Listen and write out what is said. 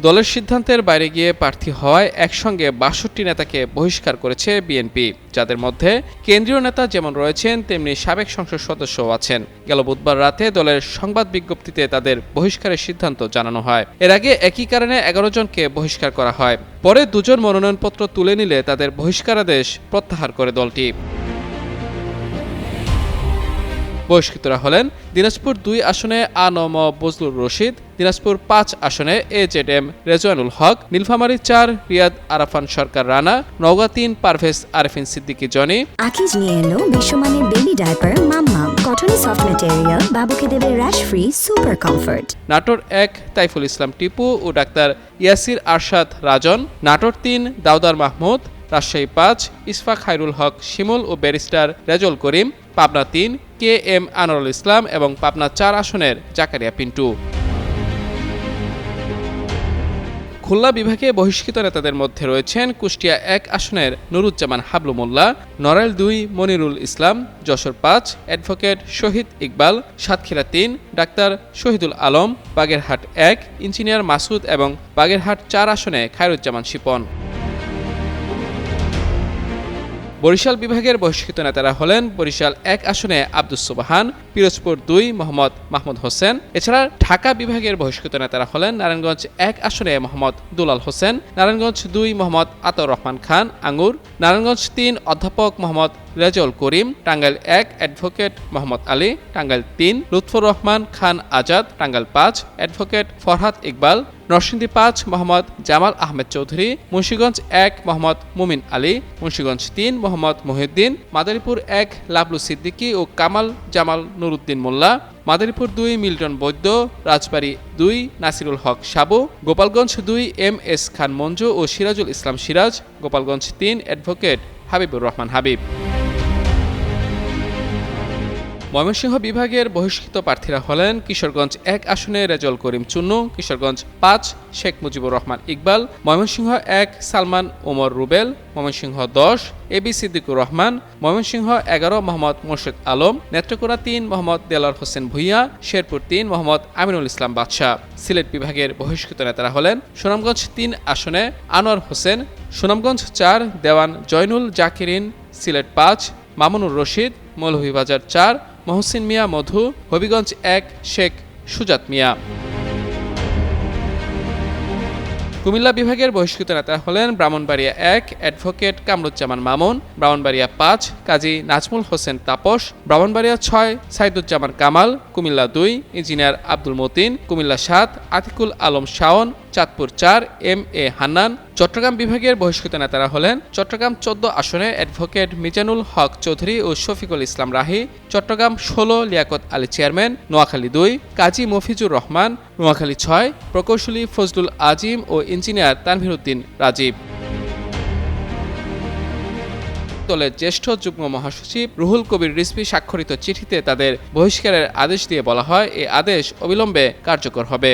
দলের সিদ্ধান্তের বাইরে গিয়ে প্রার্থী হওয়ায় একসঙ্গে ৬২ নেতাকে বহিষ্কার করেছে বিএনপি, যাদের মধ্যে কেন্দ্রীয় নেতা যেমন রয়েছেন তেমনি সাবেক সংসদ সদস্যও আছেন। গেল বুধবার রাতে দলের সংবাদ বিজ্ঞপ্তিতে তাদের বহিষ্কারের সিদ্ধান্ত জানানো হয়। এর আগে একই কারণে ১১ জনকে বহিষ্কার করা হয়। পরে দুজন মনোনয়নপত্র তুলে নিলে তাদের বহিষ্কারাদেশ প্রত্যাহার করে দলটি। বহিষ্কৃতরা হলেন দিনাজপুর ২ আসনে আ.ন.ম বজলুর রশিদ, দিনাজপুর ৫ আসনে এ.জেড.এম রেজওয়ানুল হক, নীলফামারী ৪ রিয়াদ আরাফান সরকার রানা, নওগাঁ ৩ পারভেজ আরেফিন সিদ্দিকী জনি। আকিজ নিয়ে এলো বিশ্বমানের baby diaper Mammam, cotton soft material, বাবুকে দেবে rash free super comfort. Natore ১ Taiful Islam Tipu ও ডাক্তার ইয়াসির আরশাদ রাজন, নাটোর ৩ দাউদার মাহমুদ, রাজশাহী ৫ ইসফাক খায়রুল হক শিমুল ও ব্যারিস্টার রেজল করিম, পাবনা ৩ কে.এম আনোয়ারুল ইসলাম এবং পাবনা ৪ আসনের জাকারিয়া পিন্টু। খুলনা বিভাগে বহিষ্কৃত নেতাদের মধ্যে রয়েছেন কুষ্টিয়া ১ আসনের নুরুজ্জামান হাবলু মোল্লা, নড়াইল ২ মনিরুল ইসলাম, যশোর ৫ অ্যাডভোকেট শহীদ ইকবাল, সাতক্ষীরা ৩ ডাক্তার শহীদুল আলম, বাগেরহাট ১ ইঞ্জিনিয়ার মাসুদ এবং বাগেরহাট ৪ আসনে খায়রুজ্জামান শিপন। বরিশাল বিভাগের বহিষ্কৃত নেতারা হলেন বরিশাল ১ আসনে আব্দুস সুবহান, পিরোজপুর ২ মোহাম্মদ মাহমুদ হোসেন। এছাড়া ঢাকা বিভাগের বহিষ্কৃত নেতারা হলেন নারায়ণগঞ্জ ১ আসনে মোহাম্মদ দুলাল হোসেন, নারায়ণগঞ্জ ২ মোহাম্মদ আতাউর রহমান খান আঙ্গুর, নারায়ণগঞ্জ ৩ অধ্যাপক মোহাম্মদ রেজল করিম, টাঙ্গাইল ১ অ্যাডভোকেট মোহাম্মদ আলী, টাঙ্গাইল ৩ লুৎফর রহমান খান আজাদ, টাঙ্গাইল ৫ অ্যাডভোকেট ফরহাদ ইকবাল, নরসিংদী ৫ মোহাম্মদ জামাল আহমেদ চৌধুরী, মুন্সিগঞ্জ ১ মোহাম্মদ মুমিন আলী, মুন্সিগঞ্জ ৩ মোহাম্মদ মহিউদ্দিন, মাদারীপুর ১ লাবলু সিদ্দিকী ও কামাল জামাল নুরুদ্দিন মোল্লা, মাদারীপুর ২ মিল্টন বৈদ্য, রাজবাড়ী ২ নাসিরুল হক সাবু, গোপালগঞ্জ ২ এম.এস খান মঞ্জু ও সিরাজুল ইসলাম সিরাজ, গোপালগঞ্জ ৩ অ্যাডভোকেট হাবিবুর রহমান হাবিব। ময়মনসিংহ বিভাগের বহিষ্কৃত প্রার্থীরা হলেন কিশোরগঞ্জ ১ আসনে রেজল করিম চুন্নু, কিশোরগঞ্জ ৫ শেখ মুজিবুর রহমান ইকবাল, ময়মনসিংহ ১ সালমান ওমর রুবেল, ময়মনসিংহ ১০ এবি সিদ্দিকুর রহমান, ময়মনসিংহ ১১ মোহাম্মদ মোর্শেদ আলম, নেত্রকোনা ৩ মোহাম্মদ দেলার হোসেন ভুইয়া, শেরপুর ৩ মোহাম্মদ আমিনুল ইসলাম বাদশাহ। সিলেট বিভাগের বহিষ্কৃত নেতারা হলেন সুনামগঞ্জ ৩ আসনে আনোয়ার হোসেন, সুনামগঞ্জ ৪ দেওয়ান জয়নুল জাকিরিন, সিলেট ৫ মামুনুর রশিদ, মৌলভীবাজার ৪ মহসিন মিয়া মধু, হবিগঞ্জ ১ শেখ সুজাত মিয়া। কুমিল্লা বিভাগের বহিষ্কৃত নেতা হলেন ব্রাহ্মণবাড়িয়া ১ অ্যাডভোকেট কামরুজ্জামান মামুন, ব্রাহ্মণবাড়িয়া ৫ কাজী নাজমুল হোসেন তাপস, ব্রাহ্মণবাড়িয়া ৬ সাইদুজ্জামান কামাল, কুমিল্লা ২ ইঞ্জিনিয়ার আব্দুল মতিন, কুমিল্লা ৭ আতিকুল আলম শাওন, চাঁদপুর ৪ এম.এ হান্নান। চট্টগ্রাম বিভাগের বহিষ্কৃত নেতারা হলেন চট্টগ্রাম ১৪ আসনে অ্যাডভোকেট মিজানুল হক চৌধুরী ও শফিকুল ইসলাম রাহি, চট্টগ্রাম ১৬ লিয়াকত আলী চেয়ারম্যান, নোয়াখালী ২ কাজী মফিজুর রহমান, নোয়াখালী ৬ প্রকৌশলী ফজলুল আজিম ও ইঞ্জিনিয়ার তানভীর উদ্দিন রাজীব। দলের জ্যেষ্ঠ যুগ্ম মহাসচিব রুহুল কবির রিজভী স্বাক্ষরিত চিঠিতে তাদের বহিষ্কারের আদেশ দিয়ে বলা হয়, এই আদেশ অবিলম্বে কার্যকর হবে।